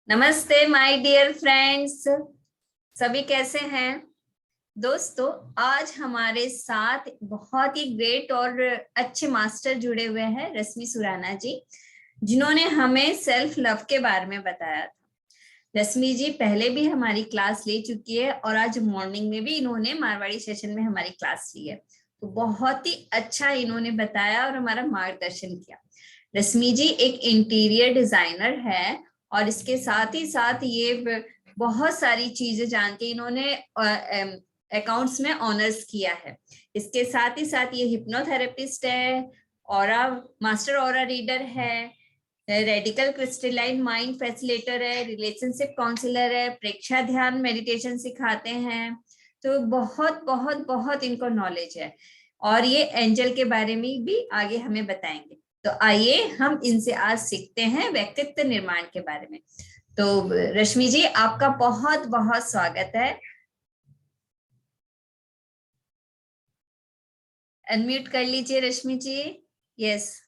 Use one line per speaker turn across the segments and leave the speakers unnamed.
नमस्ते my dear friends, सभी कैसे हैं दोस्तों। आज हमारे साथ बहुत ही ग्रेट और अच्छे मास्टर जुड़े हुए हैं, रश्मि सुराना जी, जिन्होंने हमें सेल्फ लव के बारे में बताया था। रश्मि जी पहले भी हमारी क्लास ले चुकी है और आज मॉर्निंग में भी इन्होंने मारवाड़ी सेशन में हमारी क्लास ली है, तो बहुत ही अच्छा इन्होंने बताया और हमारा मार्गदर्शन किया। रश्मि जी एक इंटीरियर डिजाइनर है और इसके साथ ही साथ ये बहुत सारी चीजें जान के इन्होंने अकाउंट्स में ऑनर्स किया है। इसके साथ ही साथ ये हिप्नोथेरेपिस्ट है, ऑरा मास्टर ऑरा रीडर है, रेडिकल क्रिस्टलाइन माइंड फैसिलेटर है, रिलेशनशिप काउंसलर है, प्रेक्षा ध्यान मेडिटेशन सिखाते हैं। तो बहुत बहुत बहुत इनको नॉलेज है और ये एंजल के बारे में भी आगे हमें बताएंगे। तो आइए हम इनसे आज सीखते हैं व्यक्तित्व निर्माण के बारे में। तो रश्मि जी आपका बहुत बहुत स्वागत है। अनम्यूट कर लीजिए रश्मि जी। यस,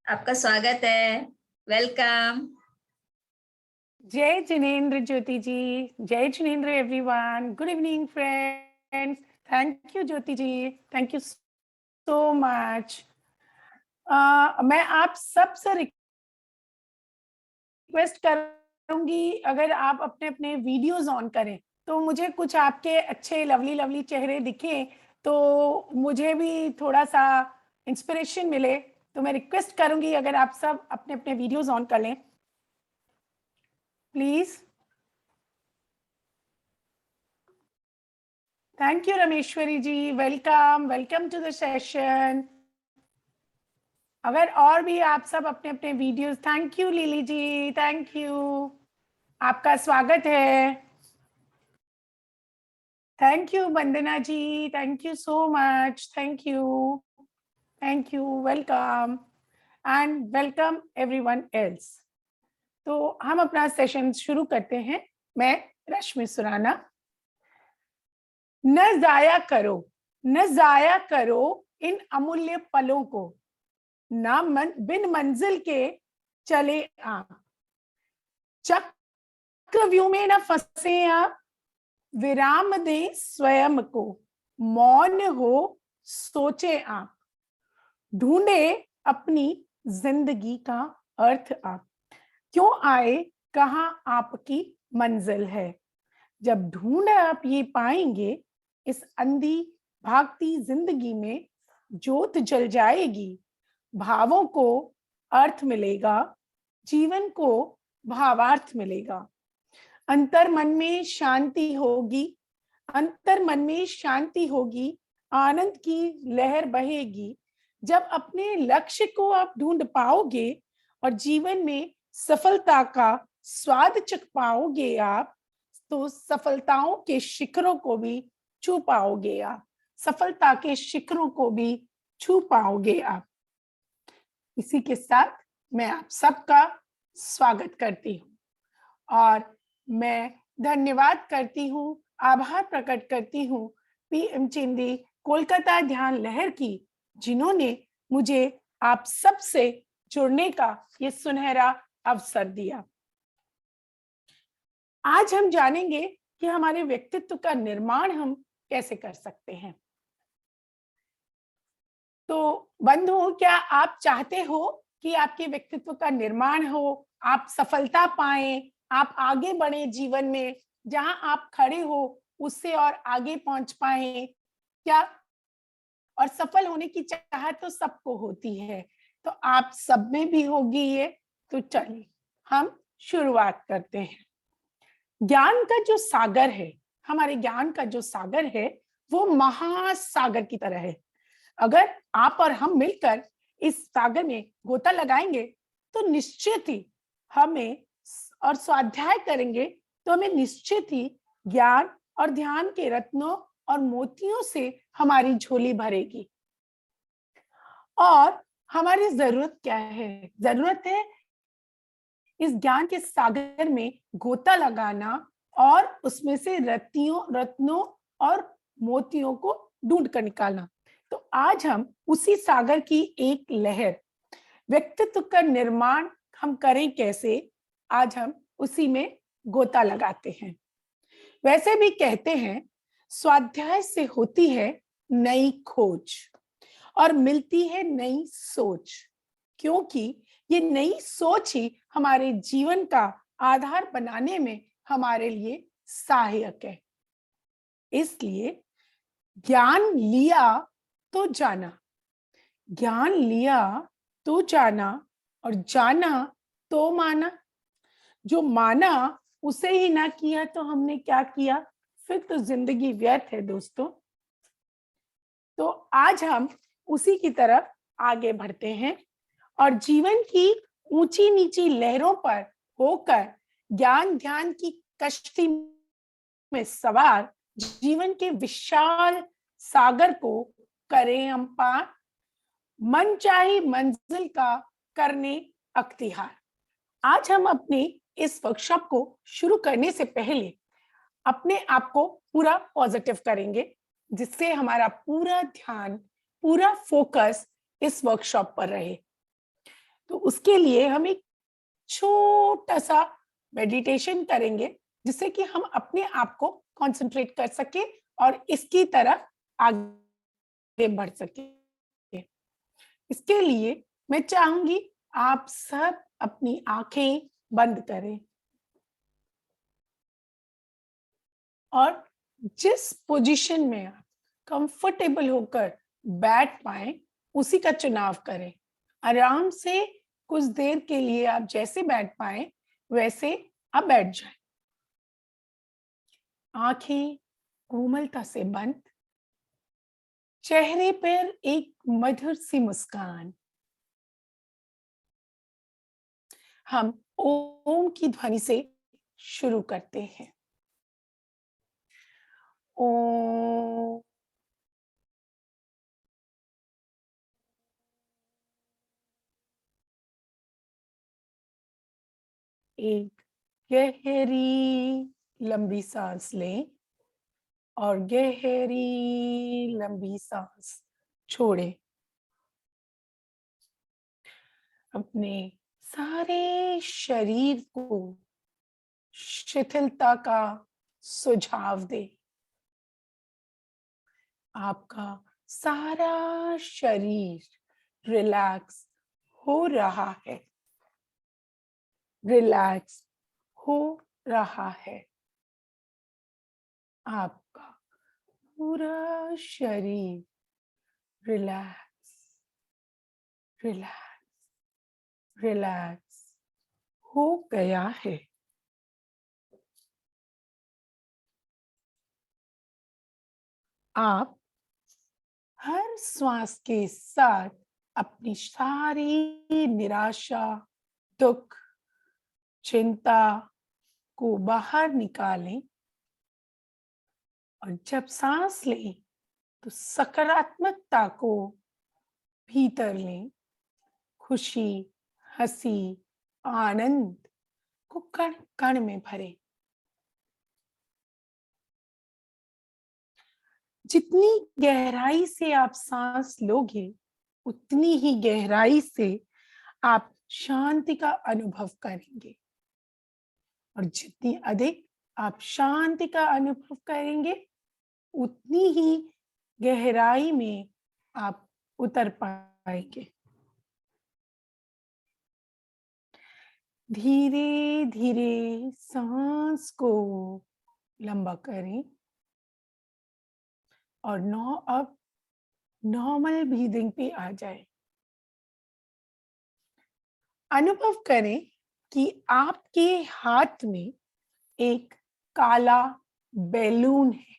आपका स्वागत है, वेलकम।
जय जिनेन्द्र ज्योति जी, जय Jinendra everyone. Good evening friends. Thank you Jyoti ji, thank you so much. मैं आप सबसे रिक्वेस्ट करूंगी, अगर आप अपने अपने वीडियोस ऑन करें तो मुझे कुछ आपके अच्छे लवली लवली चेहरे दिखें, तो मुझे भी थोड़ा सा इंस्पिरेशन मिले। तो मैं रिक्वेस्ट करूंगी अगर आप सब अपने अपने वीडियोस ऑन कर लें please. Thank you, Rameshwari ji. Welcome, welcome to the session. अगर और भी आप सब अपने अपने videos, thank you Lily ji, thank you, आपका स्वागत है। Thank you Vandana ji, thank you so much, thank you, welcome and welcome everyone else. तो हम अपना सेशन शुरू करते हैं। मैं रश्मि सुराना। न जाया करो, न जाया करो इन अमूल्य पलों को, बिन मंजिल के चले आप। चक्रव्यूह में न फंसे आप, विराम दे स्वयं को, मौन हो सोचे आप। ढूंढे अपनी जिंदगी का अर्थ आप, क्यों आए कहाँ आपकी मंजिल है। जब ढूंढ आप ये पाएंगे, इस अंधी भागती जिंदगी में ज्योत जल जाएगी। भावों को अर्थ मिलेगा, जीवन को भावार्थ मिलेगा। अंतर मन में शांति होगी, अंतर मन में शांति होगी, आनंद की लहर बहेगी। जब अपने लक्ष्य को आप ढूंढ पाओगे और जीवन में सफलता का स्वाद चख पाओगे आप, तो सफलताओं के शिखरों को भी छू पाओगे आप, सफलता के शिखरों को भी छू पाओगे आप। इसी के साथ मैं आप सबका स्वागत करती हूँ और मैं धन्यवाद करती हूँ, आभार प्रकट करती हूँ पीएम चिंदी कोलकाता ध्यान लहर की, जिन्होंने मुझे आप सबसे जुड़ने का ये सुनहरा अवसर दिया। आज हम जानेंगे कि हमारे व्यक्तित्व का निर्माण हम कैसे कर सकते हैं। तो बंधुओं, क्या आप चाहते हो कि आपके व्यक्तित्व का निर्माण हो, आप सफलता पाएं, आप आगे बढ़े जीवन में, जहां आप खड़े हो उससे और आगे पहुंच पाएं क्या? और सफल होने की चाहत तो सबको होती है, तो आप सब में भी होगी ये। तो चलिए हम शुरुआत करते हैं। ज्ञान का जो सागर है, हमारे ज्ञान का जो सागर है, वो महासागर की तरह है। अगर आप और हम मिलकर इस सागर में गोता लगाएंगे तो निश्चित ही हमें, और स्वाध्याय करेंगे तो हमें निश्चित ही ज्ञान और ध्यान के रत्नों और मोतियों से हमारी झोली भरेगी। और हमारी जरूरत क्या है? जरूरत है इस ज्ञान के सागर में गोता लगाना और उसमें से रत्नों और मोतियों को ढूंढ कर निकालना। तो आज हम उसी सागर की एक लहर, व्यक्तित्व का निर्माण हम करें कैसे, आज हम उसी में गोता लगाते हैं। वैसे भी कहते हैं स्वाध्याय से होती है नई खोज और मिलती है नई सोच, क्योंकि ये नई सोच ही हमारे जीवन का आधार बनाने में हमारे लिए सहायक है। इसलिए ज्ञान लिया तो जाना, ज्ञान लिया तो जाना, और जाना तो माना। जो माना उसे ही ना किया तो हमने क्या किया, फिर तो जिंदगी व्यर्थ है दोस्तों। तो आज हम उसी की तरफ आगे बढ़ते हैं और जीवन की ऊंची नीची लहरों पर होकर ज्ञान ध्यान की कश्ती में सवार जीवन के विशाल सागर को करें हम पार, मनचाही मंजिल का करने अख्तियार। आज हम अपने इस वर्कशॉप को शुरू करने से पहले अपने आप को पूरा पॉजिटिव करेंगे, जिससे हमारा पूरा ध्यान, पूरा फोकस इस वर्कशॉप पर रहे। तो उसके लिए हम एक छोटा सा मेडिटेशन करेंगे, जिससे कि हम अपने आप को कंसंट्रेट कर सके और इसकी तरफ आगे बढ़ सके। इसके लिए मैं चाहूंगी आप सब अपनी आंखें बंद करें और जिस पोजीशन में आप कंफर्टेबल होकर बैठ पाए उसी का चुनाव करें। आराम से कुछ देर के लिए आप जैसे बैठ पाए वैसे आप बैठ जाएं। आंखें कोमलता से बंद, चेहरे पर एक मधुर सी मुस्कान। हम ओम की ध्वनि से शुरू करते हैं। ओम। एक गहरी लंबी सांस लें और गहरी लंबी सांस छोड़ें। अपने सारे शरीर को शिथिलता का सुझाव दें। आपका सारा शरीर रिलैक्स हो रहा है, रिलैक्स हो रहा है। आपका पूरा शरीर रिलैक्स रिलैक्स रिलैक्स हो गया है। आप हर श्वास के साथ अपनी सारी निराशा, दुख, चिंता को बाहर निकालें और जब सांस लें तो सकारात्मकता को भीतर लें। खुशी, हंसी, आनंद को कण कण में भरें। जितनी गहराई से आप सांस लोगे उतनी ही गहराई से आप शांति का अनुभव करेंगे, और जितनी अधिक आप शांति का अनुभव करेंगे उतनी ही गहराई में आप उतर पाएंगे। धीरे धीरे सांस को लंबा करें और अब नॉर्मल ब्रीदिंग पे आ जाए। अनुभव करें कि आपके हाथ में एक काला बैलून है।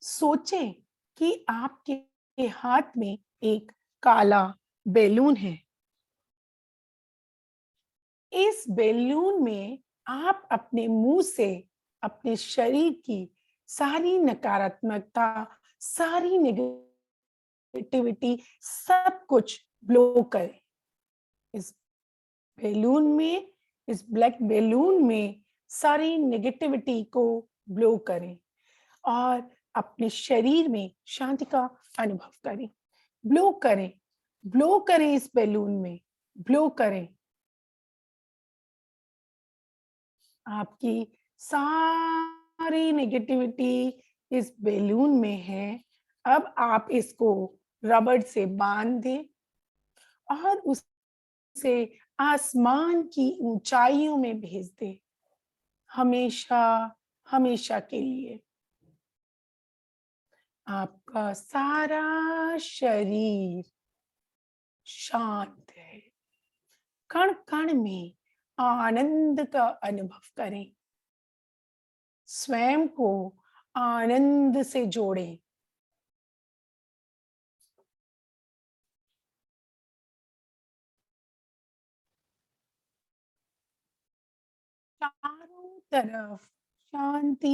सोचें कि आपके हाथ में एक काला बैलून है। इस बैलून में आप अपने मुंह से अपने शरीर की सारी नकारात्मकता, सारी नेगेटिविटी, सब कुछ ब्लो करें। इस बैलून में, इस ब्लैक बैलून में सारी नेगेटिविटी को ब्लो करें और अपने शरीर में शांति का अनुभव करें। ब्लो करें ब्लो करें इस बैलून में, ब्लो करें। आपकी सारी नेगेटिविटी इस बैलून में है। अब आप इसको रबड़ से बांध दें और उसे आसमान की ऊंचाइयों में भेज दें, हमेशा हमेशा के लिए। आपका सारा शरीर शांत है। कण कण में आनंद का अनुभव करें। स्वयं को आनंद से जोड़ें। चारों तरफ शांति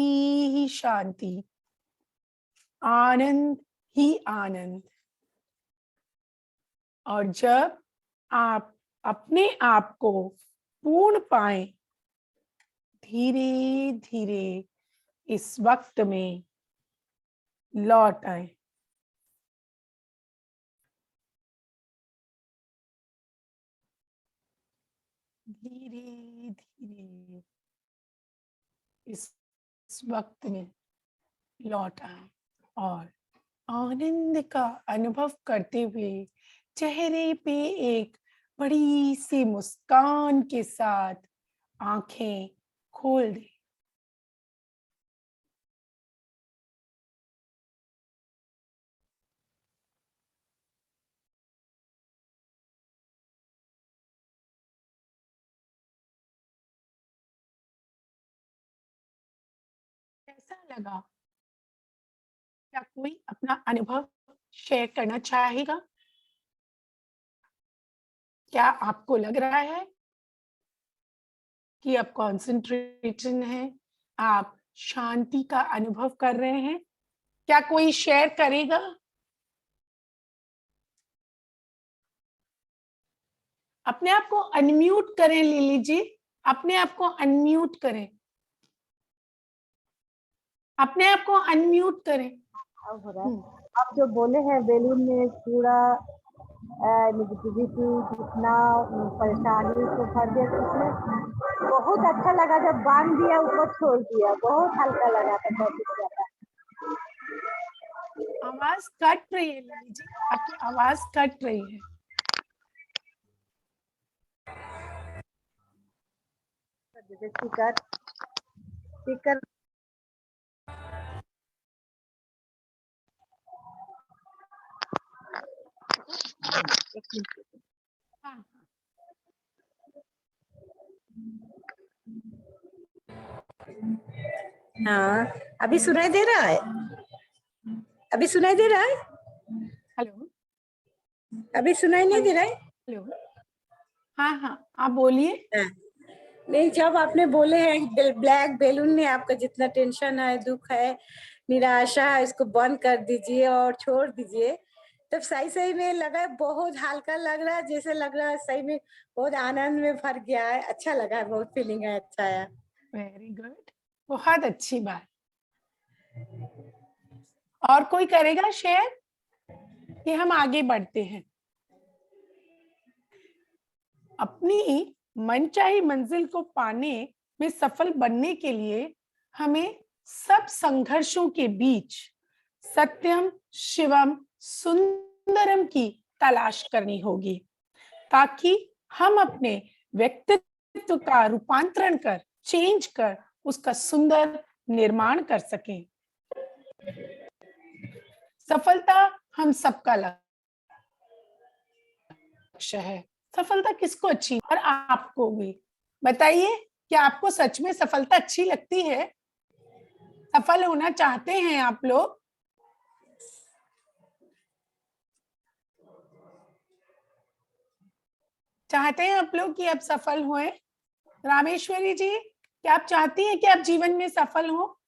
ही शांति, आनंद ही आनंद। और जब आप अपने आप को पूर्ण पाएं, धीरे धीरे इस वक्त में लौट आए। धीरे धीरे इस वक्त में लौट आए और आनंद का अनुभव करते हुए चेहरे पे एक बड़ी सी मुस्कान के साथ आंखें खोल दें। कैसा लगा? क्या कोई अपना अनुभव शेयर करना चाहेगा? क्या आपको लग रहा है कि आप कॉन्सेंट्रेशन है, आप शांति का अनुभव कर रहे हैं? क्या कोई शेयर करेगा? अपने आप को अनम्यूट करें लिली जी, अपने आप को अनम्यूट करें, अपने आप को अनम्यूट करें।
अब हो रहा है। आप जो बोले हैं बैलून में पूरा नेगेटिविटी जितना परेशानी को भर दिया, उसमें बहुत अच्छा लगा। जब बांध दिया ऊपर छोड़ दिया, बहुत हल्का लगा था। बहुत ज्यादा
आवाज कट रही है लिली जी, आपकी आवाज कट रही है।
स्पीकर स्पीकर एक मिनट।
हाँ,
हाँ, अभी सुनाई दे रहा है? अभी सुनाई दे रहा है?
हेलो,
अभी सुनाई नहीं दे रहा है?
हेलो, हाँ हाँ, आप बोलिए।
नहीं, जब आपने बोले हैं ब्लैक बैलून में आपका जितना टेंशन है, दुख है, निराशा है, इसको बंद कर दीजिए और छोड़ दीजिए, तब सही सही में लगा, बहुत हल्का लग रहा है, जैसे लग रहा है सही में बहुत आनंद में भर गया है। अच्छा लगा है, बहुत फीलिंग है, अच्छा है।
वेरी गुड, बहुत अच्छी बात। और कोई करेगा शेयर कि हम आगे बढ़ते हैं? अपनी मनचाही मंजिल को पाने में सफल बनने के लिए हमें सब संघर्षों के बीच सत्यम शिवम सुंदरम की तलाश करनी होगी, ताकि हम अपने व्यक्तित्व का रूपांतरण कर, चेंज कर, उसका सुंदर निर्माण कर सकें। सफलता हम सबका लक्ष्य है। सफलता किसको अच्छी, और आपको भी बताइए, क्या आपको सच में सफलता अच्छी लगती है? सफल होना चाहते हैं आप लोग? चाहते हैं आप लोग कि आप सफल हुए? रामेश्वरी जी, क्या आप चाहती हैं कि आप जीवन में सफल हो?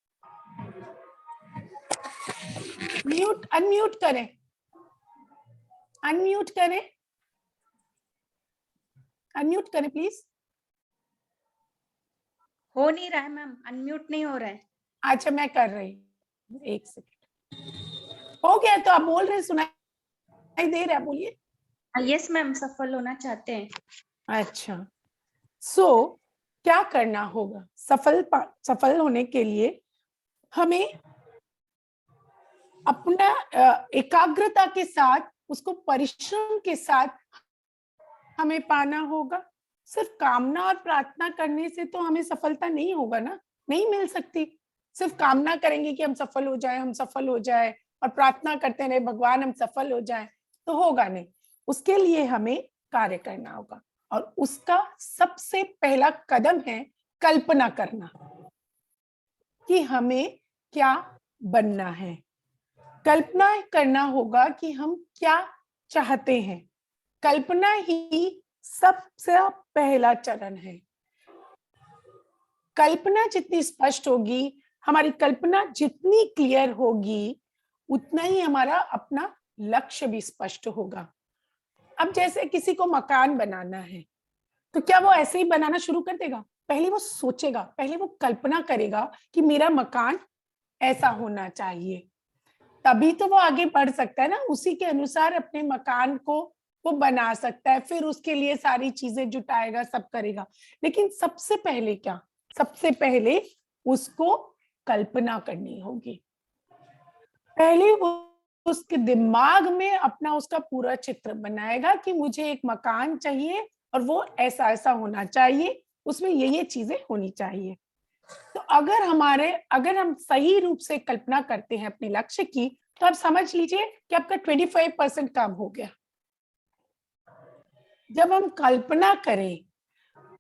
म्यूट, अनम्यूट करें, अनम्यूट करें, अनम्यूट करें प्लीज।
हो नहीं रहा है मैम, अनम्यूट नहीं हो रहा है।
अच्छा, मैं कर रही हूँ, एक सेकेंड। हो गया तो आप बोल रहे, सुनाई दे रहा है, बोलिए।
यस मैम, सफल होना चाहते हैं।
अच्छा, क्या करना होगा? सफल होने के लिए हमें अपना एकाग्रता के साथ, उसको परिश्रम के साथ हमें पाना होगा। सिर्फ कामना और प्रार्थना करने से तो हमें सफलता नहीं होगा ना, नहीं मिल सकती। सिर्फ कामना करेंगे कि हम सफल हो जाए, हम सफल हो जाए, और प्रार्थना करते रहे भगवान हम सफल हो जाए, तो होगा नहीं। उसके लिए हमें कार्य करना होगा, और उसका सबसे पहला कदम है कल्पना करना कि हमें क्या बनना है। कल्पना करना होगा कि हम क्या चाहते हैं। कल्पना ही सबसे पहला चरण है। कल्पना जितनी स्पष्ट होगी, हमारी कल्पना जितनी क्लियर होगी, उतना ही हमारा अपना लक्ष्य भी स्पष्ट होगा। अब जैसे किसी को मकान बनाना है, तो क्या वो ऐसे ही बनाना शुरू कर देगा? पहले वो सोचेगा, पहले वो कल्पना करेगा कि मेरा मकान ऐसा होना चाहिए, तभी तो वो आगे बढ़ सकता है ना। उसी के अनुसार अपने मकान को वो बना सकता है, फिर उसके लिए सारी चीजें जुटाएगा, सब करेगा। लेकिन सबसे पहले क्या? सबसे पहले उसको कल्पना करनी होगी। पहले वो उसके दिमाग में अपना उसका पूरा चित्र बनाएगा कि मुझे एक मकान चाहिए और वो ऐसा ऐसा होना चाहिए, उसमें ये चीजें होनी चाहिए। तो अगर हम सही रूप से कल्पना करते हैं अपने लक्ष्य की, तो आप समझ लीजिए कि आपका 25% काम हो गया। जब हम कल्पना करें,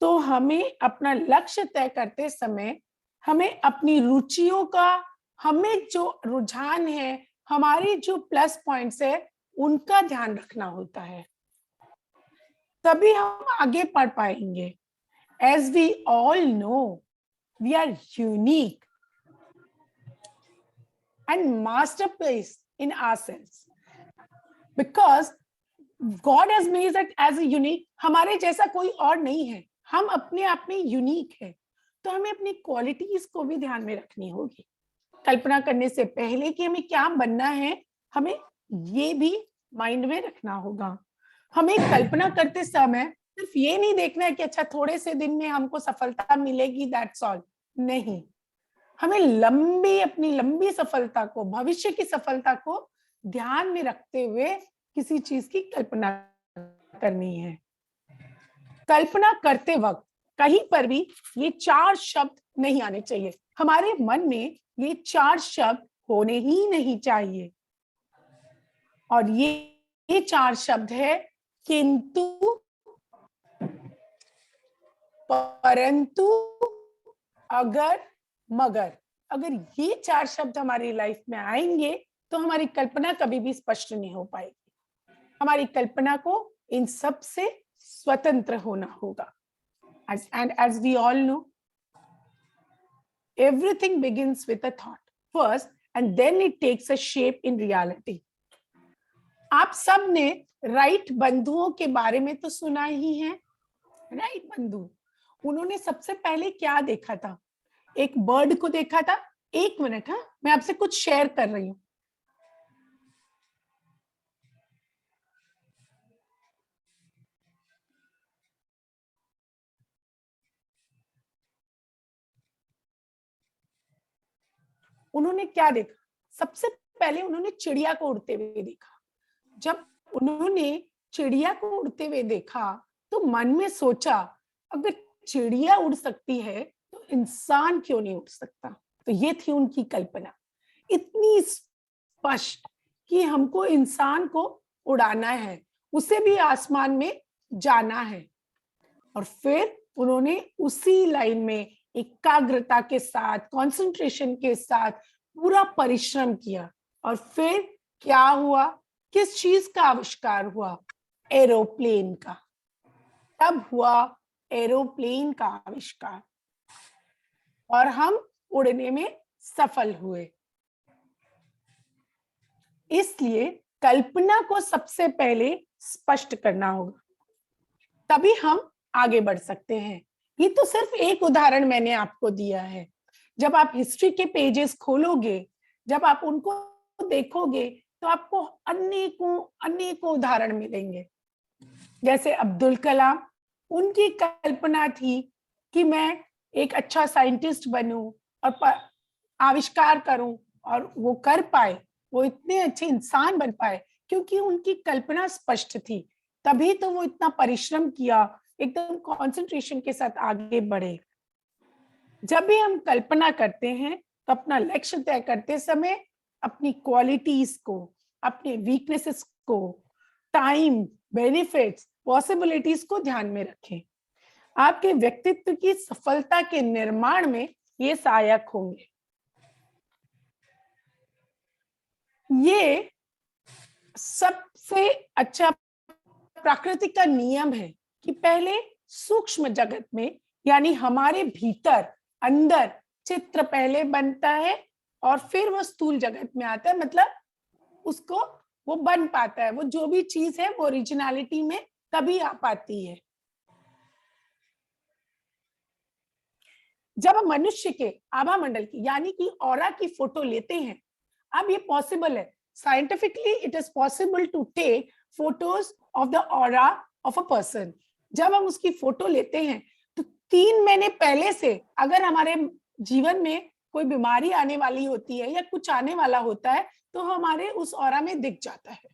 तो हमें अपना लक्ष्य तय करते समय हमें अपनी रुचियों का, हमें जो रुझान है, हमारी जो प्लस पॉइंट्स है, उनका ध्यान रखना होता है, तभी हम आगे बढ़ पाएंगे। As we all know, we are unique and masterpiece in ourselves, because God has made us as a unique. हमारे जैसा कोई और नहीं है, हम अपने आप में यूनिक है। तो हमें अपनी क्वालिटीज को भी ध्यान में रखनी होगी। कल्पना करने से पहले कि हमें क्या बनना है, हमें ये भी माइंड में रखना होगा। हमें कल्पना करते समय सिर्फ ये नहीं देखना है कि अच्छा थोड़े से दिन में हमको सफलता मिलेगी, दैट्स ऑल। नहीं, हमें अपनी लंबी सफलता को, भविष्य की सफलता को ध्यान में रखते हुए किसी चीज की कल्पना करनी है। कल्पना करते वक्त कहीं पर भी ये 4 शब्द नहीं आने चाहिए। हमारे मन में ये 4 शब्द होने ही नहीं चाहिए। और ये 4 शब्द है किंतु, परंतु, अगर, मगर। अगर ये 4 शब्द हमारी लाइफ में आएंगे, तो हमारी कल्पना कभी भी स्पष्ट नहीं हो पाएगी। हमारी कल्पना को इन सब से स्वतंत्र होना होगा। And as we all know, everything begins with a thought first, and then it takes a shape in reality. आप सब ने राइट बंधुओं के बारे में तो सुना ही है। राइट बंधु, उन्होंने सबसे पहले क्या देखा था? एक बर्ड को देखा था। 1 मिनट, हाँ, मैं आपसे कुछ शेयर कर रही हूँ। उन्होंने क्या देखा? सबसे पहले उन्होंने चिड़िया को उड़ते हुए देखा। जब उन्होंने चिड़िया को उड़ते हुए देखा, तो मन में सोचा, अगर चिड़िया उड़ सकती है तो इंसान क्यों नहीं उड़ सकता? तो ये थी उनकी कल्पना, इतनी स्पष्ट कि हमको इंसान को उड़ाना है, उसे भी आसमान में जाना है। और फिर उन्होंने उसी लाइन में एकाग्रता के साथ, कंसंट्रेशन के साथ पूरा परिश्रम किया। और फिर क्या हुआ? किस चीज का आविष्कार हुआ? एरोप्लेन का। तब हुआ एरोप्लेन का आविष्कार, और हम उड़ने में सफल हुए। इसलिए कल्पना को सबसे पहले स्पष्ट करना होगा, तभी हम आगे बढ़ सकते हैं। ये तो सिर्फ एक उदाहरण मैंने आपको दिया है। जब आप हिस्ट्री के पेजेस खोलोगे, जब आप उनको देखोगे, तो आपको अनेकों उदाहरण मिलेंगे। जैसे अब्दुल कलाम, उनकी कल्पना थी कि मैं एक अच्छा साइंटिस्ट बनूं और आविष्कार करूं, और वो कर पाए, वो इतने अच्छे इंसान बन पाए क्योंकि उनकी कल्पना स्पष्ट थी। तभी तो वो इतना परिश्रम किया, एकदम कंसंट्रेशन के साथ आगे बढ़े। जब भी हम कल्पना करते हैं तो अपना लक्ष्य तय करते समय अपनी क्वालिटीज को, अपने वीकनेसेस को, टाइम, बेनिफिट्स, पॉसिबिलिटीज को ध्यान में रखें। आपके व्यक्तित्व की सफलता के निर्माण में ये सहायक होंगे। ये सबसे अच्छा प्राकृतिक का नियम है कि पहले सूक्ष्म जगत में, यानी हमारे भीतर अंदर चित्र पहले बनता है और फिर वो स्थूल जगत में आता है, मतलब उसको वो बन पाता है, वो जो भी चीज है वो ओरिजिनलिटी में तभी आ पाती है जब हम मनुष्य के आभा मंडल की, यानी कि ऑरा की फोटो लेते हैं। अब ये पॉसिबल है, scientifically it is possible to take photos of the aura of a person. जब हम उसकी फोटो लेते हैं तो 3 महीने पहले से अगर हमारे जीवन में कोई बीमारी आने वाली होती है या कुछ आने वाला होता है तो हमारे उस ऑरा में दिख जाता है।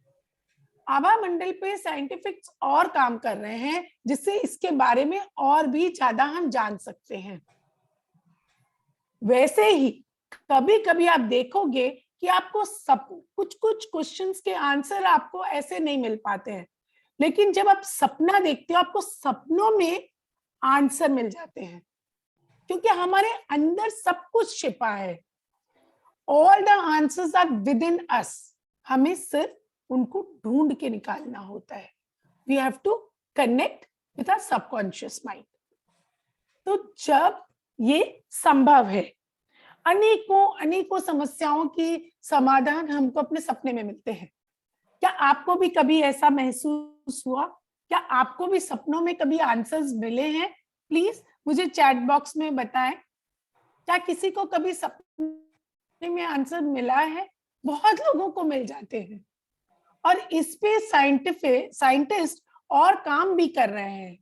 आभा मंडल पे साइंटिफिक्स और काम कर रहे हैं जिससे इसके बारे में और भी ज्यादा हम जान सकते हैं। वैसे ही कभी कभी आप देखोगे कि आपको सब कुछ क्वेश्चंस के आंसर आपको ऐसे नहीं मिल पाते हैं, लेकिन जब आप सपना देखते हो आपको सपनों में आंसर मिल जाते हैं, क्योंकि हमारे अंदर सब कुछ छिपा है। All the answers are within us, हमें सिर्फ उनको ढूंढ के निकालना होता है। We have to connect with our subconscious mind. तो जब ये संभव है, अनेकों समस्याओं की समाधान हमको अपने सपने में मिलते हैं। क्या आपको भी कभी ऐसा महसूस हुआ? क्या आपको भी सपनों में कभी आंसर्स मिले हैं? प्लीज मुझे चैट बॉक्स में बताएं। क्या किसी को कभी सपने में आंसर मिला है? बहुत लोगों को मिल जाते हैं और इस पे साइंटिस्ट और काम भी कर रहे हैं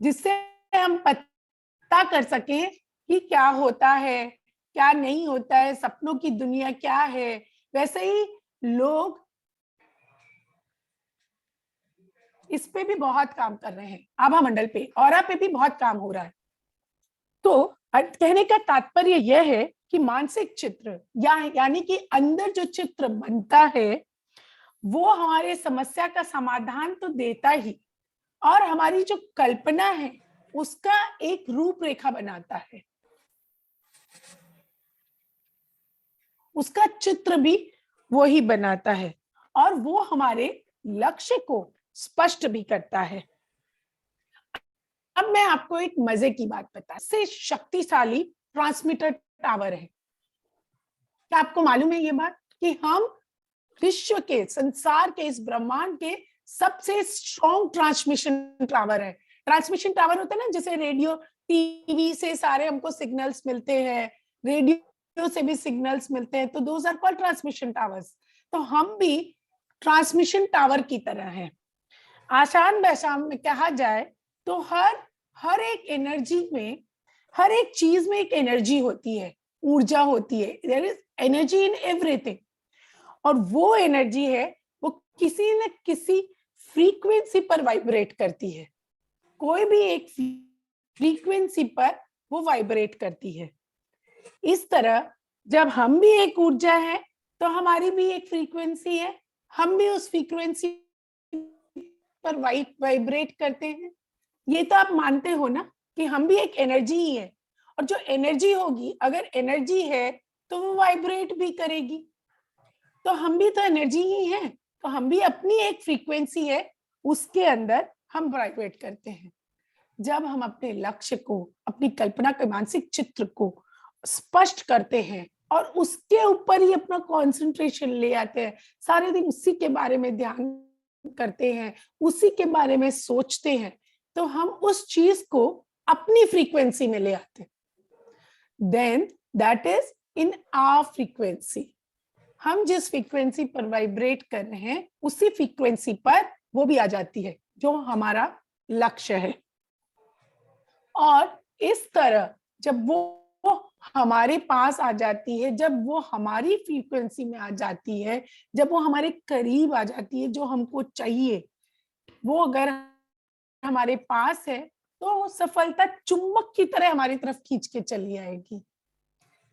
जिससे हम पता कर सकें कि क्या होता है, क्या नहीं होता है, सपनों की दुनिया क्या है। वैसे ही लोग इस पे भी बहुत काम कर रहे हैं, आभा मंडल पे, ऑरा पे भी बहुत काम हो रहा है। तो कहने का तात्पर्य यह है कि मानसिक चित्र यानी कि अंदर जो चित्र बनता है वो हमारे समस्या का समाधान तो देता ही, और हमारी जो कल्पना है उसका एक रूपरेखा बनाता है, उसका चित्र भी वो ही बनाता है और वो हमारे लक्ष्य को स्पष्ट भी करता है। अब मैं आपको एक मजे की बात बताऊं, सबसे शक्तिशाली ट्रांसमीटर टावर है। क्या आपको मालूम है ये बात कि हम विश्व के, संसार के, इस ब्रह्मांड के सबसे स्ट्रॉन्ग ट्रांसमिशन टावर है। ट्रांसमिशन टावर होता है ना, जैसे रेडियो, टीवी से सारे हमको सिग्नल्स मिलते हैं, रेडियो से भी सिग्नल्स मिलते हैं, तो those are called transmission towers. तो हम भी ट्रांसमिशन टावर की तरह हैं। आसान भाषा में कहा जाए तो हर एक एनर्जी में, हर एक चीज में एक एनर्जी होती है, ऊर्जा होती है। There is energy in everything, और वो एनर्जी है वो किसी न किसी फ्रीक्वेंसी पर वाइब्रेट करती है। कोई भी एक फ्रीक्वेंसी पर वो वाइब्रेट करती है। इस तरह जब हम भी एक ऊर्जा है तो हमारी भी एक फ्रीक्वेंसी है, हम भी उस फ्रीक्वेंसी पर वाइब्रेट करते हैं। ये तो आप मानते हो ना कि हम भी एक एनर्जी ही है, और जो एनर्जी होगी, अगर एनर्जी है तो वो वाइब्रेट भी करेगी। तो हम भी तो एनर्जी ही हैं, तो हम भी अपनी एक फ्रीक्वेंसी है, उसके अंदर हम वाइब्रेट करते हैं। जब हम अपने लक्ष्य को, अपनी कल्पना के मानसिक चित्र को स्पष्ट करते हैं और उसके ऊपर ही अपना कंसंट्रेशन ले आते हैं, सारे दिन उसी के बारे में ध्यान करते हैं, उसी के बारे में सोचते हैं, तो हम उस चीज को अपनी फ्रीक्वेंसी में ले आते हैं। Then that is in our frequency. हम जिस फ्रीक्वेंसी पर वाइब्रेट कर रहे हैं उसी फ्रीक्वेंसी पर वो भी आ जाती है। जो हमारा लक्ष्य है। और इस तरह जब वो हमारे पास आ जाती है, जब वो हमारी फ्रीक्वेंसी में आ जाती है, जब वो हमारे करीब आ जाती है, जो हमको चाहिए वो अगर हमारे पास है, तो सफलता चुंबक की तरह हमारी तरफ खींच के चली आएगी।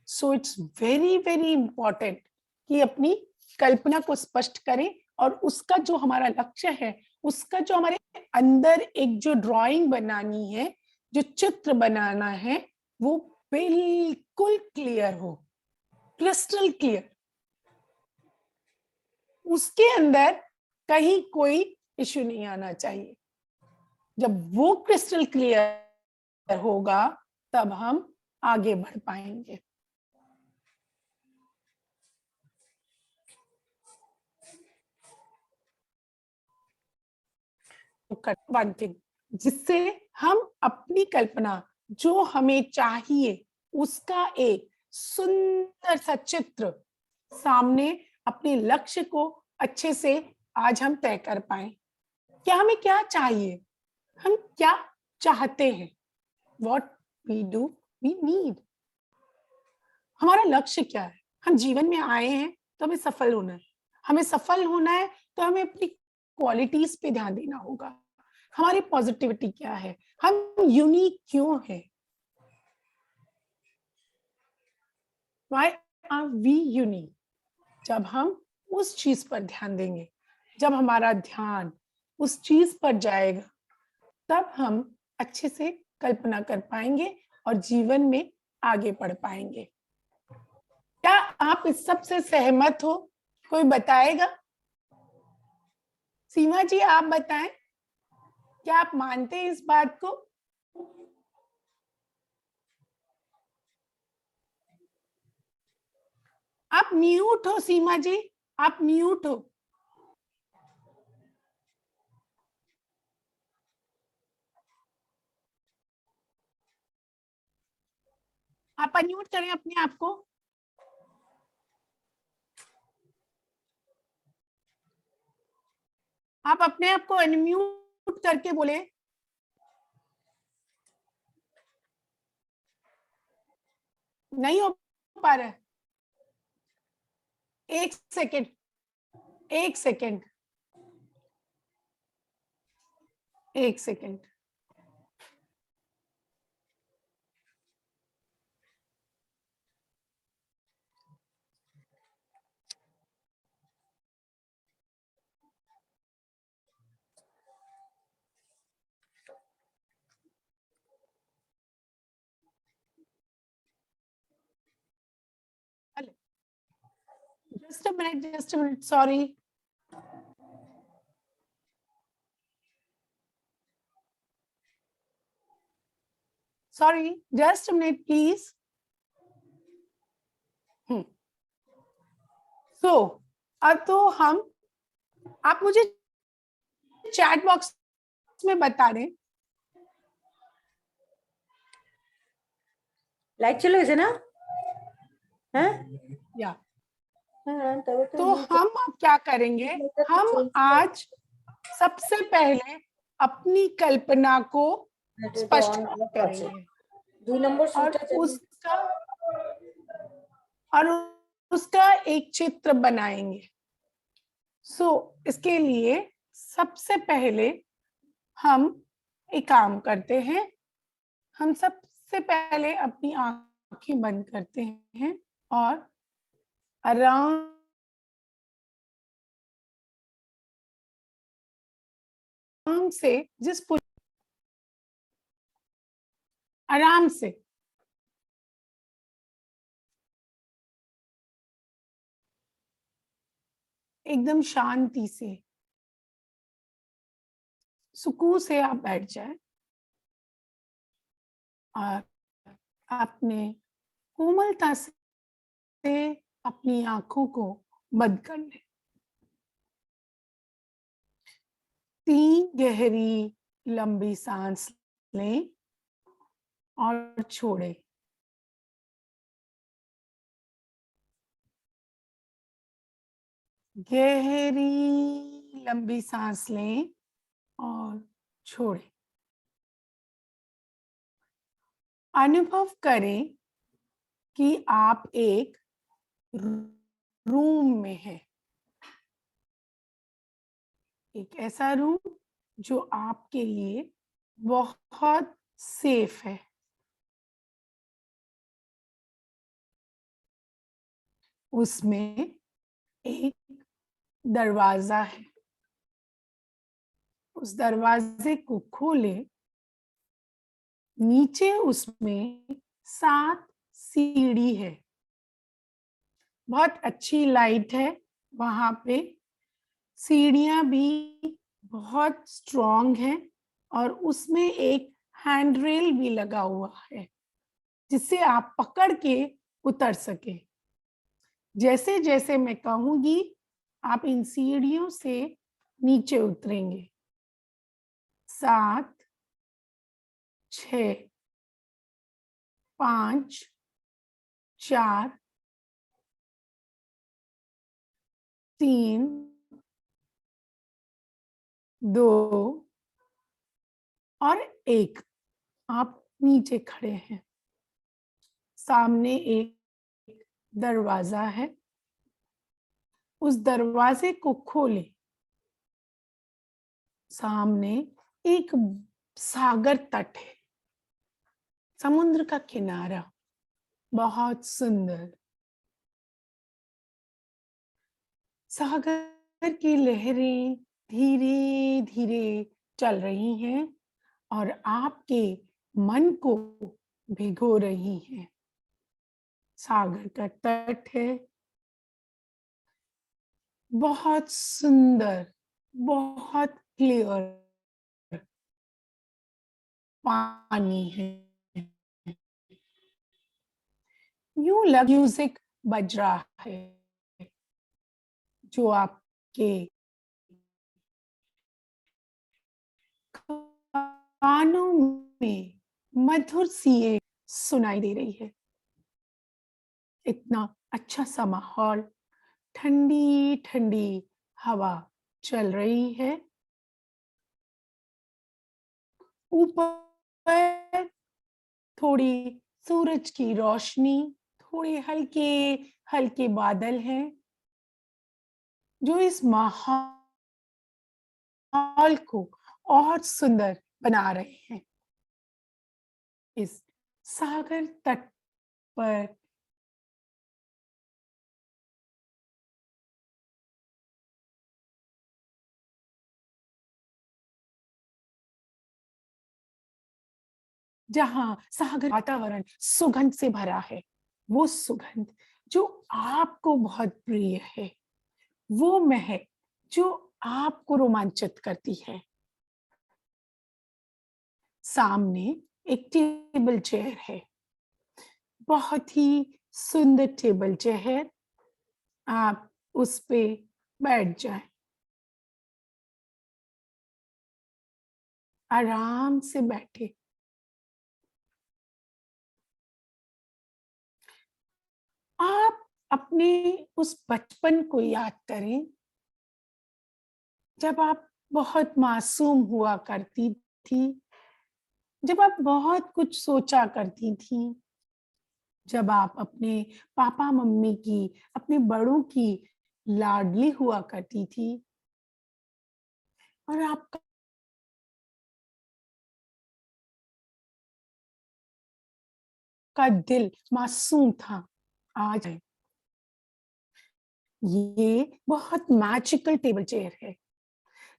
So it's very very important कि अपनी कल्पना को स्पष्ट करें और उसका जो हमारा लक्ष्य है, उसका जो हमारे अंदर एक जो ड्राइंग बनानी है, जो चित्र बनाना है, वो बिल्कुल क्लियर हो, क्रिस्टल क्लियर। उसके अंदर कहीं कोई इश्यू नहीं आना चाहिए। जब वो क्रिस्टल क्लियर होगा तब हम आगे बढ़ पाएंगे। वन थिंग, जिससे हम अपनी कल्पना जो हमें चाहिए उसका एक सुंदर सा चित्र सामने, अपने लक्ष्य को अच्छे से आज हम तय कर पाए। क्या हमें क्या चाहिए, हम क्या चाहते हैं, what we do we need, हमारा लक्ष्य क्या है। हम जीवन में आए हैं तो हमें सफल होना है। हमें सफल होना है तो हमें अपनी क्वालिटीज पे ध्यान देना होगा। हमारी पॉजिटिविटी क्या है, हम यूनिक क्यों हैं, why are we unique। जब हम उस चीज पर ध्यान देंगे, जब हमारा ध्यान उस चीज पर जाएगा, तब हम अच्छे से कल्पना कर पाएंगे और जीवन में आगे बढ़ पाएंगे। क्या आप इस सब से सहमत हो? कोई बताएगा? सीमा जी आप बताएं, क्या आप मानते हैं इस बात को? आप म्यूट हो सीमा जी, आप म्यूट हो। आप अनम्यूट करें अपने आप को। आप अपने आप को अनम्यूट करके बोले। नहीं हो पा रहा है। एक सेकेंड, एक सेकेंड, एक second. Just a minute, sorry. Sorry, just a minute, please. So, अब तो हम, आप मुझे चैट बॉक्स में बता दें।
लाइट चलो इसे ना, हाँ
या
हाँ,
तो हम अब क्या करेंगे, हम आज सबसे पहले अपनी कल्पना को स्पष्ट करेंगे
2 नंबर
और उसका एक चित्र बनाएंगे। सो इसके लिए सबसे पहले हम एक काम करते हैं, हम सबसे पहले अपनी आंखें बंद करते हैं और आराम से आराम से एकदम शांति से सुकून से आप बैठ जाए और आपने कोमलता से अपनी आंखों को बंद कर ले। 3 गहरी लंबी सांस लें और छोड़ें। गहरी लंबी सांस लें और छोड़ें। अनुभव करें कि आप एक रूम में हैं, एक ऐसा रूम जो आपके लिए बहुत सेफ है। उसमें एक दरवाजा है, उस दरवाजे को खोलें। नीचे उसमें 7 सीढ़ी है, बहुत अच्छी लाइट है वहां पे। सीढ़ियां भी बहुत स्ट्रॉन्ग हैं और उसमें एक हैंड रेल भी लगा हुआ है जिससे आप पकड़ के उतर सके। जैसे जैसे मैं कहूंगी आप इन सीढ़ियों से नीचे उतरेंगे। 7, 6, 5, 4, 3, 2 और 1। आप नीचे खड़े हैं। सामने एक दरवाजा है, उस दरवाजे को खोलें। सामने एक सागर तट है, समुद्र का किनारा, बहुत सुंदर। सागर की लहरें धीरे धीरे चल रही हैं और आपके मन को भिगो रही हैं। सागर का तट है, बहुत सुंदर, बहुत क्लियर पानी है। यूं लग म्यूजिक बज रहा है जो आपके कानों में मधुर सी एक सुनाई दे रही है। इतना अच्छा सा माहौल, ठंडी ठंडी हवा चल रही है। ऊपर थोड़ी सूरज की रोशनी, थोड़े हल्के हल्के बादल हैं जो इस माहौल को और सुंदर बना रहे हैं। इस सागर तट पर जहां सागर वातावरण सुगंध से भरा है, वो सुगंध जो आपको बहुत प्रिय है, वो महक जो आपको रोमांचित करती है। सामने एक टेबल चेयर है, बहुत ही सुंदर टेबल चेयर। आप उस पे बैठ जाएं, आराम से बैठे। आप अपने उस बचपन को याद करें जब आप बहुत मासूम हुआ करती थी, जब आप बहुत कुछ सोचा करती थी, जब आप अपने पापा मम्मी की, अपने बड़ों की लाडली हुआ करती थी और आपका दिल मासूम था। आज ये बहुत मैजिकल टेबल चेयर है।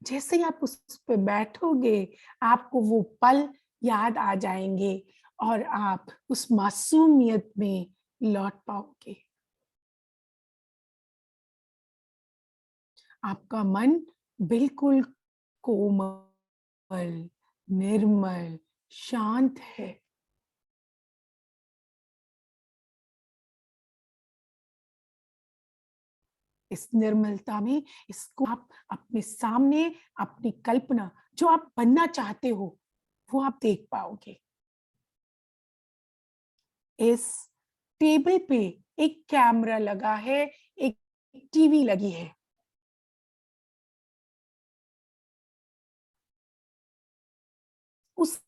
जैसे ही आप उस पे बैठोगे आपको वो पल याद आ जाएंगे और आप उस मासूमियत में लौट पाओगे। आपका मन बिल्कुल कोमल, निर्मल, शांत है। इस निर्मलता में इसको आप अपने सामने अपनी कल्पना जो आप बनना चाहते हो वो आप देख पाओगे। इस टेबल पे एक कैमरा लगा है, एक टीवी लगी है। उस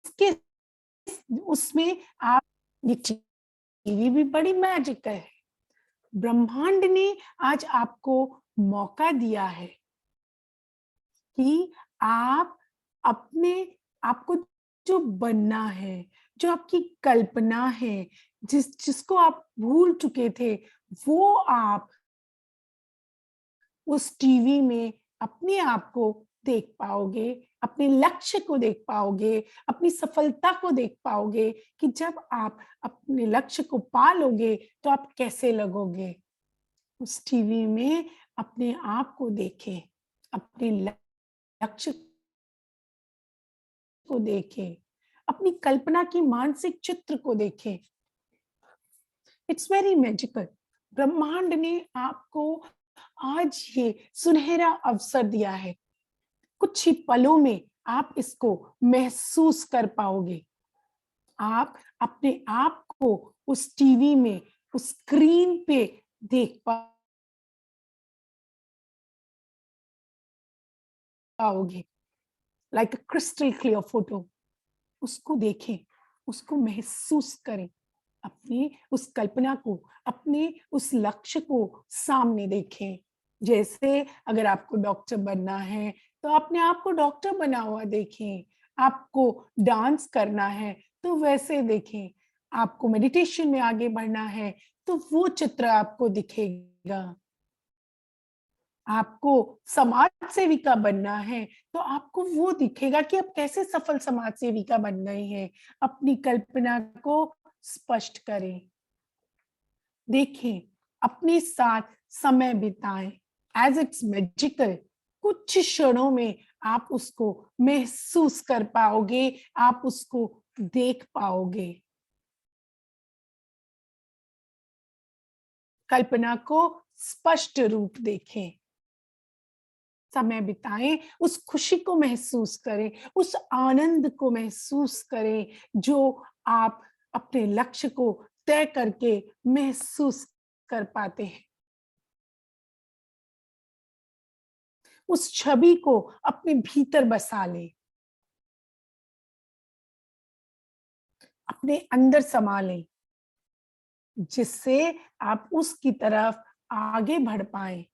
उसके उसमें आप, ये टीवी भी बड़ी मैजिक है। ब्रह्मांड ने आज आपको मौका दिया है कि आप अपने आपको जो बनना है, जो आपकी कल्पना है, जिसको आप भूल चुके थे, वो आप उस टीवी में अपने आप को देख पाओगे, अपने लक्ष्य को देख पाओगे, अपनी सफलता को देख पाओगे कि जब आप अपने लक्ष्य को पा लोगे तो आप कैसे लगोगे। उस टीवी में अपने आप को देखें, अपने लक्ष्य को देखें, अपनी कल्पना की मानसिक चित्र को देखें। It's very magical. ब्रह्मांड ने आपको आज ये सुनहरा अवसर दिया है। कुछ ही पलों में आप इसको महसूस कर पाओगे। आप अपने आप को उस टीवी में, उस स्क्रीन पे देख पाओगे, like a crystal clear photo. उसको देखें, उसको महसूस करें, अपने उस कल्पना को, अपने उस लक्ष्य को सामने देखें। जैसे अगर आपको डॉक्टर बनना है तो अपने आप को डॉक्टर बना हुआ देखें, आपको डांस करना है तो वैसे देखें, आपको मेडिटेशन में आगे बढ़ना है तो वो चित्र आपको दिखेगा। आपको समाज सेविका बनना है तो आपको वो दिखेगा कि आप कैसे सफल समाज सेविका बन गए हैं। अपनी कल्पना को स्पष्ट करें, देखें, अपने साथ समय बिताएं। एज इट्स मैजिकल, कुछ क्षणों में आप उसको महसूस कर पाओगे, आप उसको देख पाओगे। कल्पना को स्पष्ट रूप देखें, समय बिताएं, उस खुशी को महसूस करें, उस आनंद को महसूस करें जो आप अपने लक्ष्य को तय करके महसूस कर पाते हैं। उस छवि को अपने भीतर बसा लें, अपने अंदर समा लें, जिससे आप उसकी तरफ आगे बढ़ पाए।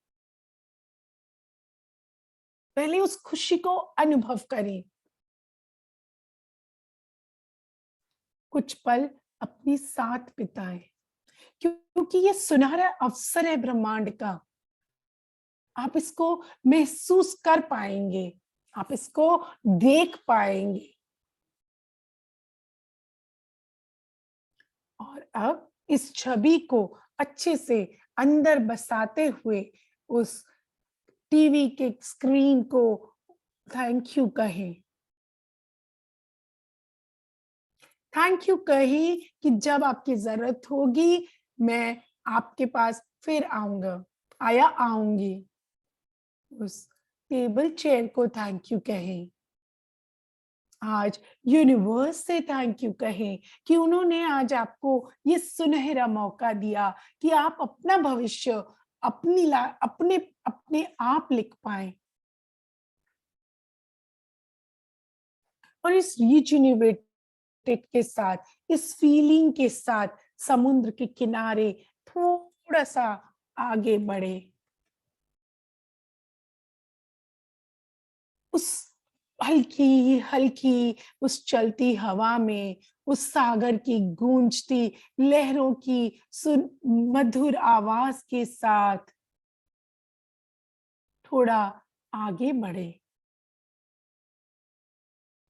पहले उस खुशी को अनुभव करें। कुछ पल अपने साथ बिताएं, क्योंकि ये सुनहरा अवसर है ब्रह्मांड का। आप इसको महसूस कर पाएंगे, आप इसको देख पाएंगे। और अब इस छवि को अच्छे से अंदर बसाते हुए उस टीवी के स्क्रीन को थैंक यू कहें। थैंक यू कहें कि जब आपकी जरूरत होगी मैं आपके पास फिर आऊंगा या आऊंगी। उस टेबल चेयर को थैंक यू कहें। आज यूनिवर्स से थैंक यू कहें कि उन्होंने आज आपको ये सुनहरा मौका दिया कि आप अपना भविष्य अपने अपने आप लिख पाए। और इस रिजुनिवेटेड के साथ, इस फीलिंग के साथ समुद्र के किनारे थोड़ा सा आगे बढ़े। उस हल्की हल्की उस चलती हवा में, उस सागर की गूंजती लहरों की सुन मधुर आवाज के साथ थोड़ा आगे बढ़े,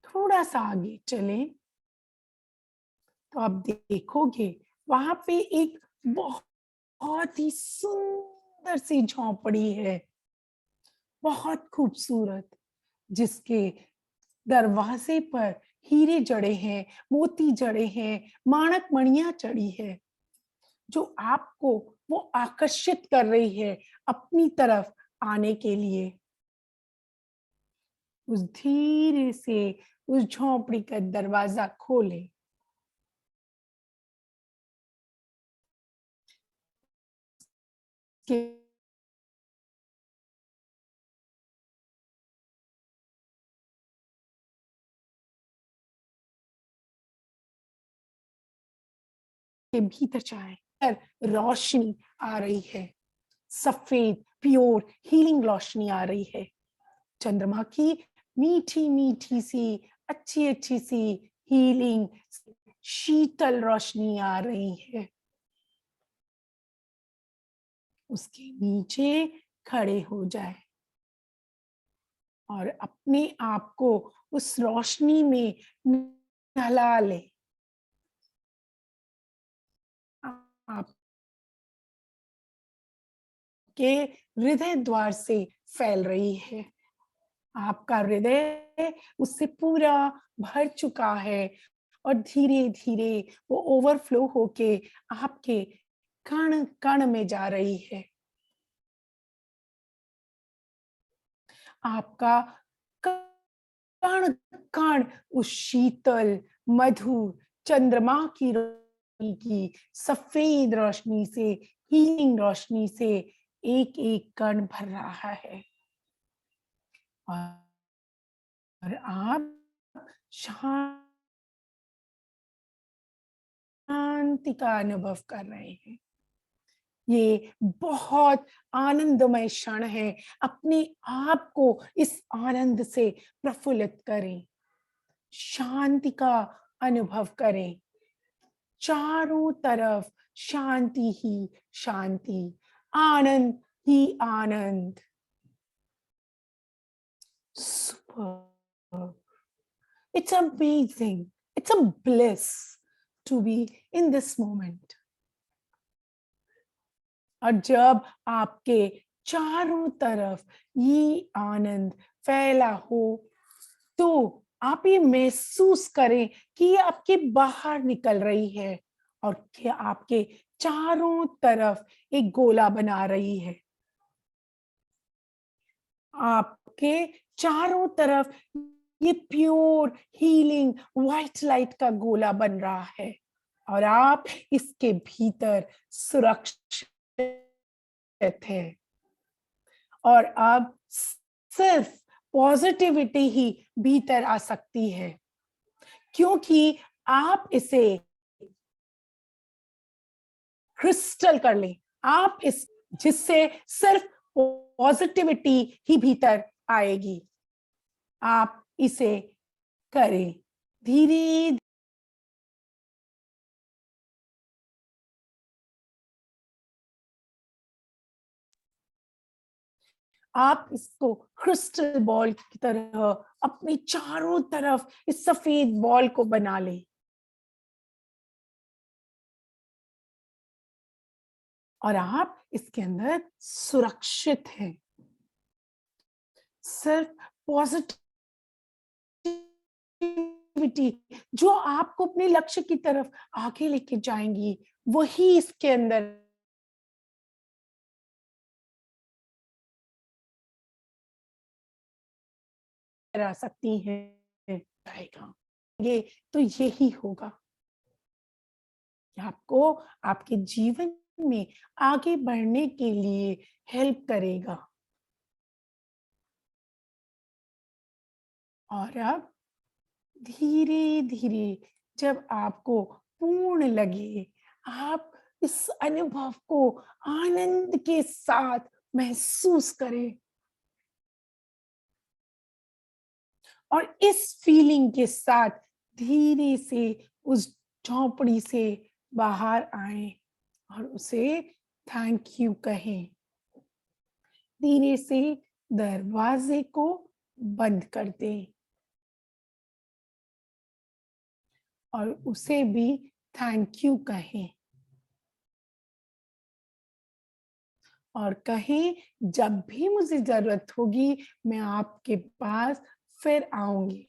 थोड़ा सा आगे चले तो आप देखोगे वहां पे एक बहुत ही सुंदर सी झोंपड़ी है, बहुत खूबसूरत, जिसके दरवाजे पर हीरे जड़े हैं, मोती जड़े हैं, माणक मणियां चढ़ी है, जो आपको वो आकर्षित कर रही है अपनी तरफ आने के लिए। उस धीरे से उस झोंपड़ी का दरवाजा खोले, के के भीतर जाए, रोशनी आ रही है, सफेद प्योर हीलिंग रोशनी आ रही है। चंद्रमा की मीठी मीठी सी अच्छी अच्छी सी हीलिंग शीतल रोशनी आ रही है। उसके नीचे खड़े हो जाए और अपने आप को उस रोशनी में नहला ले। आपके हृदय द्वार से फैल रही है, आपका हृदय उससे पूरा भर चुका है और धीरे धीरे वो ओवरफ्लो होके आपके कण कण में जा रही है। आपका कण कण उस शीतल मधुर चंद्रमा की सफेद रोशनी से, हीलिंग रोशनी से एक एक कण भर रहा है और आप शांति का अनुभव कर रहे हैं। ये बहुत आनंदमय क्षण है। अपने आप को इस आनंद से प्रफुल्लित करें, शांति का अनुभव करें। चारों तरफ शांति ही शांति, आनंद ही आनंद। Superb. It's amazing. It's a bliss to be in this moment. और जब आपके चारों तरफ ये आनंद फैला हो तो आप ये महसूस करें कि ये आपके बाहर निकल रही है और कि आपके चारों तरफ एक गोला बना रही है। आपके चारों तरफ ये प्योर हीलिंग व्हाइट लाइट का गोला बन रहा है और आप इसके भीतर सुरक्षित है। और अब सिर्फ पॉजिटिविटी ही भीतर आ सकती है, क्योंकि आप इसे क्रिस्टल कर लें। आप इस जिससे सिर्फ पॉजिटिविटी ही भीतर आएगी। आप इसे करें धीरे। आप इसको क्रिस्टल बॉल की तरह अपने चारों तरफ इस सफेद बॉल को बना लें और आप इसके अंदर सुरक्षित हैं। सिर्फ पॉजिटिविटी जो आपको अपने लक्ष्य की तरफ आगे लेके जाएंगी, वही इसके अंदर आ सकती हैं। ये तो यही होगा, आपको आपके जीवन में आगे बढ़ने के लिए हेल्प करेगा। और अब धीरे धीरे जब आपको पूर्ण लगे, आप इस अनुभव को आनंद के साथ महसूस करें और इस फीलिंग के साथ धीरे से उस झोंपड़ी से बाहर आए और उसे थैंक यू कहें। धीरे से दरवाजे को बंद कर दें और उसे भी थैंक यू कहें और कहें, जब भी मुझे जरूरत होगी मैं आपके पास फिर आऊंगी।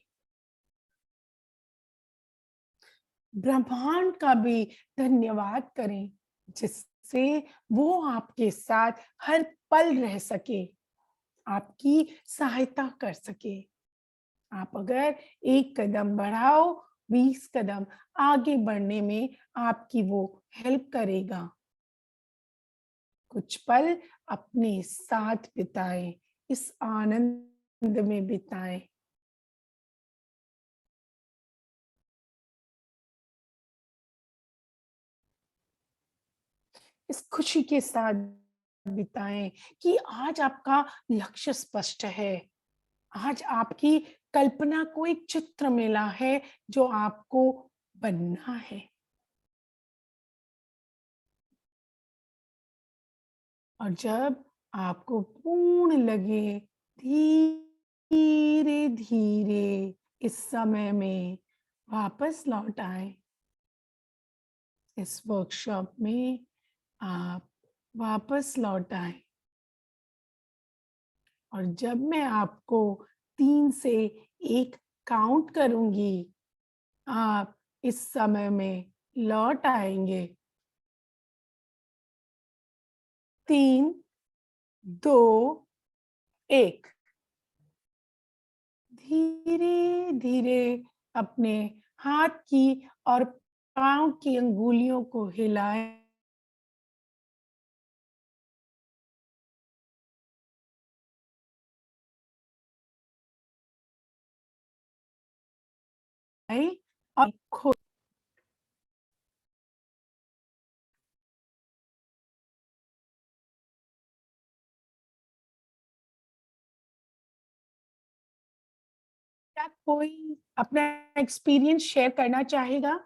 ब्रह्मांड का भी धन्यवाद करें जिससे वो आपके साथ हर पल रह सके, आपकी सहायता कर सके। आप अगर एक कदम बढ़ाओ, 20 कदम आगे बढ़ने में आपकी वो हेल्प करेगा। कुछ पल अपने साथ बिताएं, इस आनंद में बिताएं। इस खुशी के साथ बिताएं कि आज आपका लक्ष्य स्पष्ट है। आज आपकी कल्पना को एक चित्र मिला है जो आपको बनना है। और जब आपको पूर्ण लगे, धीरे धीरे इस समय में वापस लौट आए। इस वर्कशॉप में आप वापस लौट आए और जब मैं आपको 3 से 1 काउंट करूंगी, आप इस समय में लौट आएंगे। 3, 2, 1। धीरे धीरे अपने हाथ की और पांव की अंगुलियों को हिलाएं। और खुद क्या कोई अपना एक्सपीरियंस शेयर करना चाहेगा?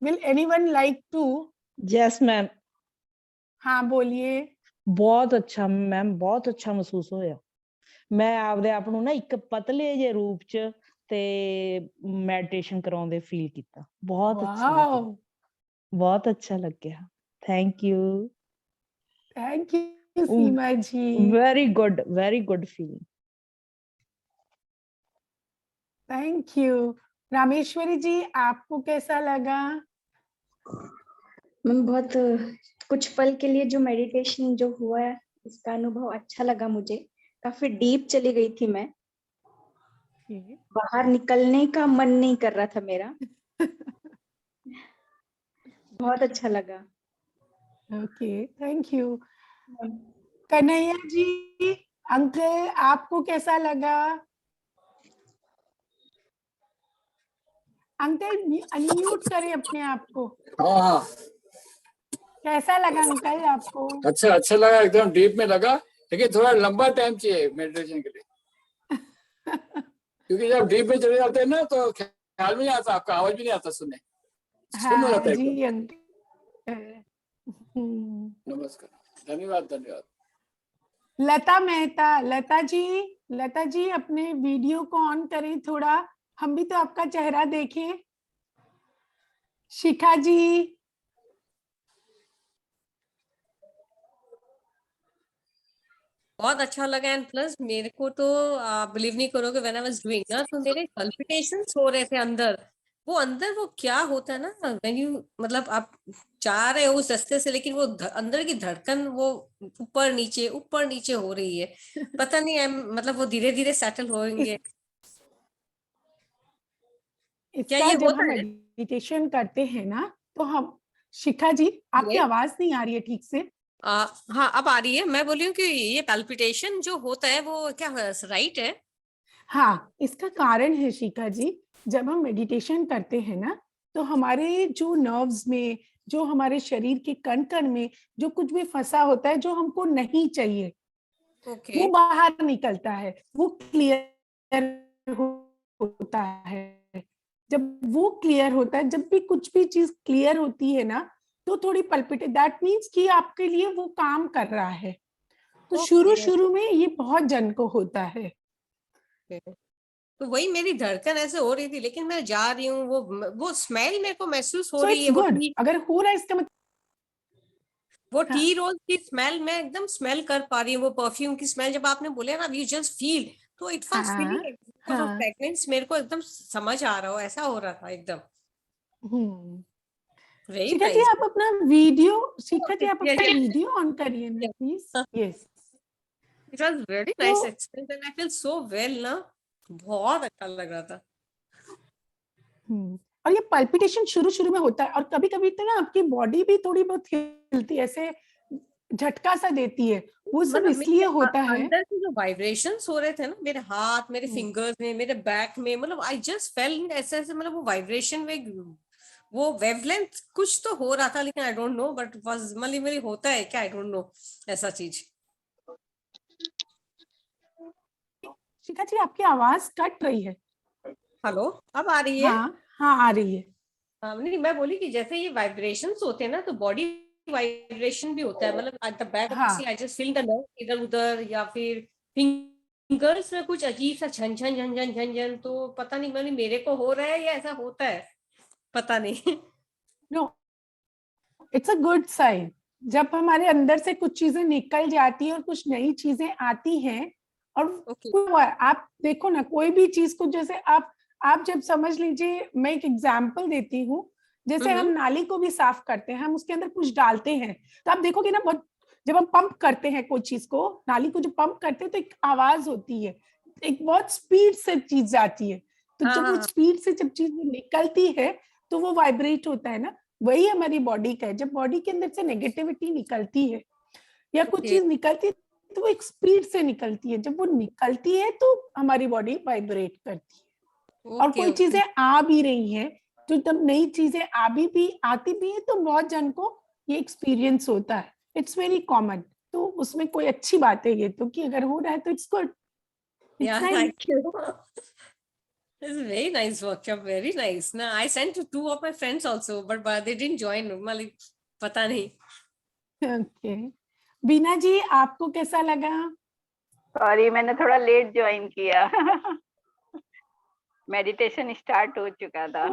Will anyone like to?
Yes ma'am,
हाँ बोलिए।
ਬਹੁਤ ਅੱਛਾ ਮੈਮ, ਬਹੁਤ ਅੱਛਾ ਮਹਿਸੂਸ ਹੋਇਆ। ਮੈਂ ਆਪਦੇ ਆਪ ਨੂੰ ਨਾ ਇੱਕ ਪਤਲੇ ਜਿਹੇ ਰੂਪ ਚ ਤੇ ਮੈਡੀਟੇਸ਼ਨ ਕਰਾਉਂਦੇ ਫੀਲ ਕੀਤਾ। ਬਹੁਤ ਅੱਛਾ ਲੱਗਿਆ,
वाओ,
ਬਹੁਤ ਅੱਛਾ ਲੱਗਿਆ। Thank you.
Thank you Seema ji.
Very good feeling.
Thank you. Rameshwari ji, आपको कैसा लगा?
मैम बहुत कुछ पल के लिए जो मेडिटेशन जो हुआ है इसका अनुभव अच्छा लगा मुझे। काफी डीप चली गई थी मैं, बाहर निकलने का मन नहीं कर रहा था मेरा। बहुत अच्छा लगा।
Okay, thank you. Kanhaiya ji, uncle आपको कैसा लगा? अंकल अनम्यूट करें अपने आप को।
हाँ हाँ,
कैसा लगा अंकल आपको?
अच्छा लगा, एकदम डीप में लगा, लेकिन थोड़ा लंबा टाइम चाहिए मेडिटेशन के लिए। क्योंकि जब डीप में चले जाते हैं ना तो ख्याल में नहीं आता, आपका आवाज भी नहीं आता सुनने, सुन हो जाता है
जी
एकदम।
अंकल।
नमस्कार, धन्यवाद धन्यवाद।
लता मेहता, लता जी अपने वीडियो को ऑन करें थोड़ा, हम भी तो आपका चेहरा देखें। शिखा जी,
बहुत अच्छा लगा। एंड प्लस मेरे को तो बिलीव नहीं करोगे, व्हेन आई वाज डूइंग ना तो मेरे पल्पिटेशंस हो रहे थे अंदर। वो क्या होता है ना, व्हेन यू मतलब आप जा रहे हो उस रास्ते से, लेकिन वो अंदर की धड़कन वो ऊपर नीचे हो रही है। पता नहीं मतलब वो धीरे धीरे सेटल होंगे। क्या
इसका
ये
जब
होता
हम
है?
मेडिटेशन करते हैं ना तो हम, शिखा जी आपकी
ये
आवाज नहीं आ रही है ठीक से।
हाँ अब आ रही है। मैं बोली हूँ कि ये पल्पिटेशन जो होता है वो क्या राइट है?
हाँ, इसका कारण है शिखा जी, जब हम मेडिटेशन करते हैं ना तो हमारे जो नर्व्स में, जो हमारे शरीर के कण कण में जो कुछ भी फंसा होता है जो हमको नहीं चाहिए,
ओके
वो बाहर निकलता है, वो क्लियर होता है। जब वो क्लियर होता है, जब भी कुछ भी चीज क्लियर होती है ना तो थोड़ी पल्पिटेट, दैट मीन्स कि आपके लिए वो काम कर रहा है। तो शुरू
ओके
शुरू में ये बहुत जन को होता है।
तो वही मेरी धड़कन ऐसे हो रही थी, लेकिन मैं जा रही हूँ, वो स्मेल मेरे को महसूस हो
सो
रही
इट्स
है।
गुड, अगर हो रहा है इसका मतलब।
वो
हाँ,
टी रोज की स्मेल मैं एकदम स्मेल कर पा रही हूँ, वो परफ्यूम की स्मेल। जब आपने बोले ना यू जस्ट फील, तो इट वाज
हाँ,
फीलिंग बिकॉज ऑफ
हाँ।
फ्रेग्रेंस। मेरे को एकदम समझ आ रहा हो, ऐसा हो रहा था एकदम। वेरी
शिखा जी
नाइस।
आप अपना वीडियो, शिखा जी आप अपना वीडियो ऑन करिए ना please. Yes,
it was very
too
nice experience and I feel so well ना। बहुत अच्छा लग रहा था।
और ये पल्पिटेशन शुरू शुरू में होता है और कभी कभी तो ना आपकी बॉडी भी थोड़ी बहुत हिलती है, ऐसे झटका सा देती है, वो सब
मतलब
इसलिए होता है।
अंदर से जो वाइब्रेशंस हो रहे थे ना मेरे हाथ, मेरे
हम्म।
फिंगर्स में, मेरे बैक में, मतलब आई जस्ट फेल ऐसे ऐसे, मतलब वो वाइब्रेशन में वो वेवलेंथ कुछ तो हो रहा था, लेकिन I don't know but was मतलब मेरी होता है क्या, आई डोंट नो ऐसा चीज।
शिखा जी आपकी आवाज कट रही है।
हेलो, अब आ रही है?
हाँ हाँ आ रही है।
नहीं, मैं बोली कि जैसे ये वाइब्रेशंस होते हैं ना, तो बॉडी वाइब्रेशन भी होता है, मतलब एट द बैक ऑफ
हाँ
I just feel the nerve इधर उधर, या फिर फिंगर्स में कुछ अजीब सा झन झन झन झन झन झन, तो पता नहीं मतलब मेरे को हो रहा है या ऐसा होता है, पता नहीं।
No, it's a good sign. जब हमारे अंदर से कुछ चीजें निकल जाती है और कुछ नई चीजें आती हैं, और
ओके।
आप देखो ना कोई भी चीज को, जैसे आप जब समझ लीजिए, मैं एक एग्जांपल देती हूँ, जैसे हम नाली को भी साफ करते हैं, हम उसके अंदर कुछ डालते हैं, तो आप देखोगे ना, बहुत जब हम पंप करते हैं कोई चीज को, नाली को जब पंप करते हैं तो एक आवाज होती है, एक बहुत स्पीड से चीज जाती है, तो
हाँ
जब
हाँ
वो
हाँ,
स्पीड से जब चीज निकलती है तो वो वाइब्रेट होता है ना। वही हमारी बॉडी का है, जब बॉडी के अंदर से नेगेटिविटी निकलती है या कुछ
ओके
चीज निकलती है, तो वो एक स्पीड से निकलती है, जब वो निकलती है तो हमारी बॉडी वाइब्रेट करती है। और
ओके
कोई
ओके।
चीजें आ भी रही हैं, तो जब नई चीजें आती भी है, तो बहुत जन को ये एक्सपीरियंस होता है, इट्स वेरी कॉमन। तो उसमें कोई अच्छी बात है ये तो, कि अगर हो रहा है तो it's good,
Yeah,
it's nice.
thank you. This is very nice workshop, very nice. Now I sent to 2 of my friends also, but they didn't join. मतलब पता नहीं।
ओके, बीना जी आपको कैसा लगा?
सॉरी मैंने थोड़ा लेट ज्वाइन किया। मेडिटेशन स्टार्ट हो चुका था,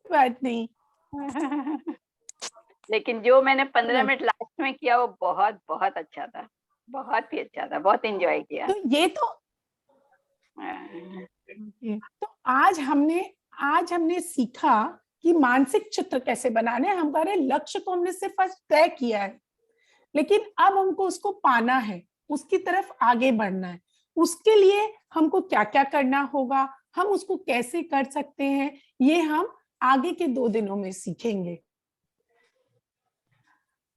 बात नहीं।
लेकिन जो मैंने 15 मिनट लास्ट में किया वो बहुत बहुत अच्छा था, बहुत ही अच्छा था, बहुत एंजॉय किया।
तो ये तो आज हमने सीखा कि मानसिक चित्र कैसे बनाने हैं। हमारे लक्ष्य को हमने सिर्फ आज तय किया है, लेकिन अब हमको उसको पाना है, उसकी तरफ आगे बढ़ना है। उसके लिए हमको क्या क्या करना होगा, हम उसको कैसे कर सकते हैं, ये हम आगे के 2 दिनों में सीखेंगे।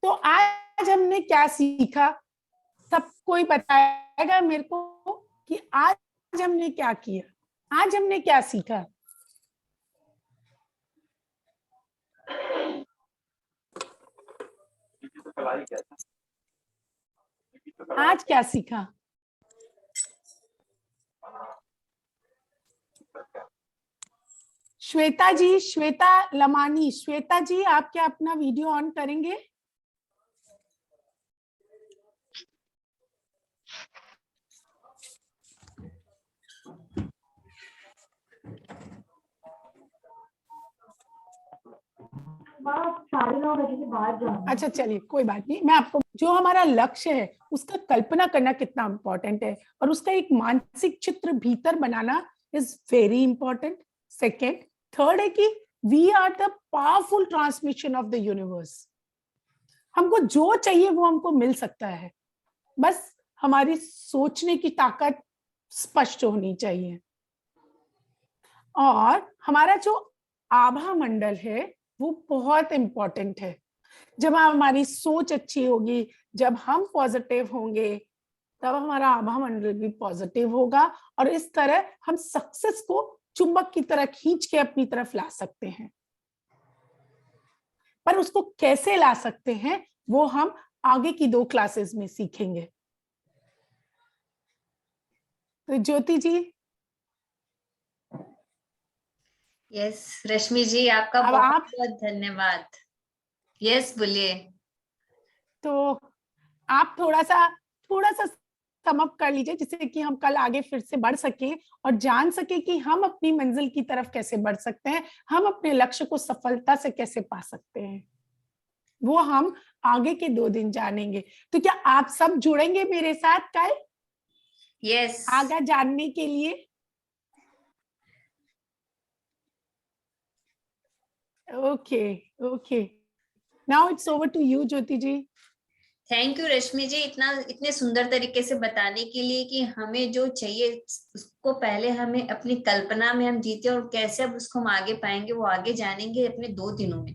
तो आज हमने क्या सीखा, सब कोई बताएगा मेरे को कि आज हमने क्या किया, आज हमने क्या सीखा? आज क्या सीखा? श्वेता जी, श्वेता लमानी, श्वेता जी आप क्या अपना वीडियो ऑन करेंगे? अच्छा चलिए कोई बात नहीं, मैं आपको, जो हमारा लक्ष्य है उसका कल्पना करना कितना इंपॉर्टेंट है, और उसका एक मानसिक चित्र भीतर बनाना is very important. Second, third है कि we are the powerful transmission of the universe. हमको जो चाहिए वो हमको मिल सकता है, बस हमारी सोचने की ताकत स्पष्ट होनी चाहिए। और हमारा जो आभा मंडल है वो बहुत इंपॉर्टेंट है। जब हमारी सोच अच्छी होगी, जब हम पॉजिटिव होंगे, तब हमारा आभा मंडल भी पॉजिटिव होगा, और इस तरह हम सक्सेस को चुंबक की तरह खींच के अपनी तरफ ला सकते हैं। पर उसको कैसे ला सकते हैं वो हम आगे की 2 क्लासेस में सीखेंगे। तो ज्योति जी,
यस रश्मि जी, आपका
अब
बहुत
आप,
बहुत धन्यवाद। यस बोलिए।
तो आप थोड़ा सा सम अप कर लीजिए, जिससे कि हम कल आगे फिर से बढ़ सकें और जान सके कि हम अपनी मंजिल की तरफ कैसे बढ़ सकते हैं, हम अपने लक्ष्य को सफलता से कैसे पा सकते हैं, वो हम आगे के 2 दिन जानेंगे। तो क्या आप सब जुड़ेंगे मेरे साथ कल?
यस।
आगे जानने के लिए। Okay, now it's over to you Jyoti ji.
Thank you Rashmi ji, इतने सुंदर तरीके से बताने के लिए कि हमें जो चाहिए उसको पहले हमें अपनी कल्पना में हम जीते, और कैसे अब उसको हम आगे पाएंगे वो आगे जानेंगे अपने 2 दिनों में।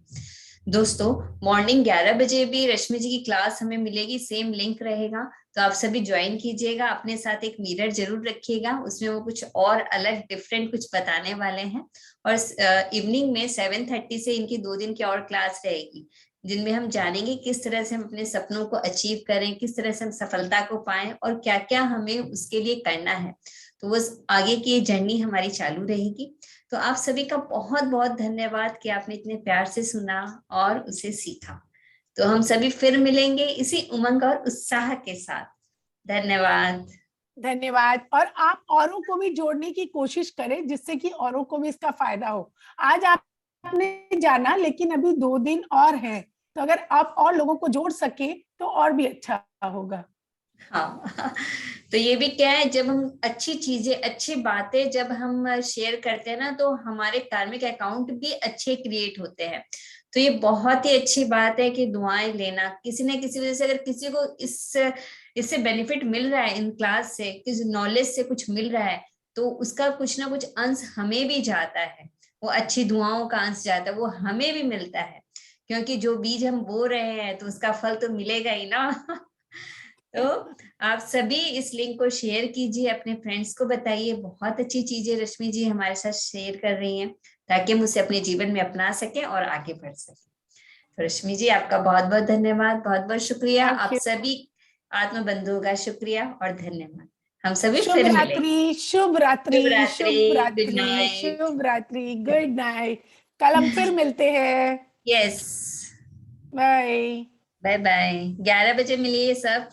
दोस्तों मॉर्निंग 11 बजे भी रश्मि जी की क्लास हमें मिलेगी, सेम लिंक रहेगा, तो आप सभी ज्वाइन कीजिएगा। अपने साथ एक मिरर जरूर रखिएगा, उसमें वो कुछ और अलग डिफरेंट कुछ बताने वाले हैं। और इवनिंग में 7:30 से इनकी 2 दिन की और क्लास रहेगी, जिनमें हम जानेंगे किस तरह से हम अपने सपनों को अचीव करें, किस तरह से हम सफलता को पाएं और क्या क्या हमें उसके लिए करना है। तो वो आगे की जर्नी हमारी चालू रहेगी। तो आप सभी का बहुत बहुत धन्यवाद कि आपने इतने प्यार से सुना और उसे सीखा। तो हम सभी फिर मिलेंगे इसी उमंग और उत्साह के साथ। धन्यवाद।
धन्यवाद। और आप औरों को भी जोड़ने की कोशिश करें, जिससे कि औरों को भी इसका फायदा हो। आज आपने जाना, लेकिन अभी 2 दिन और हैं, तो अगर आप और लोगों को जोड़ सके तो और भी अच्छा होगा।
हाँ, तो ये भी क्या है, जब हम अच्छी चीजें, अच्छी बातें जब हम शेयर करते हैं ना, तो हमारे कार्मिक अकाउंट भी अच्छे क्रिएट होते हैं। तो ये बहुत ही अच्छी बात है कि दुआएं लेना, किसी न किसी वजह से अगर किसी को इससे बेनिफिट मिल रहा है, इन क्लास से किसी नॉलेज से कुछ मिल रहा है, तो उसका कुछ ना कुछ अंश हमें भी जाता है, वो अच्छी दुआओं का अंश जाता है, वो हमें भी मिलता है। क्योंकि जो बीज हम बो रहे हैं तो उसका फल तो मिलेगा ही ना। तो आप सभी इस लिंक को शेयर कीजिए, अपने फ्रेंड्स को बताइए। बहुत अच्छी चीजें रश्मि जी हमारे साथ शेयर कर रही हैं, ताकि हम उसे अपने जीवन में अपना सकें और आगे बढ़ सकें। तो रश्मि जी आपका बहुत बहुत धन्यवाद, बहुत बहुत शुक्रिया। आप सभी आत्म बंधुओं का शुक्रिया और धन्यवाद। हम सभी
शुभ
फिर मिलेंगे।
रात्रि, शुभ रात्रि, शुभ रात्रि, शुभ रात्रि, गुड नाइट। कल हम फिर मिलते हैं।
Yes,
bye
bye bye. 11 बजे मिलिए सब।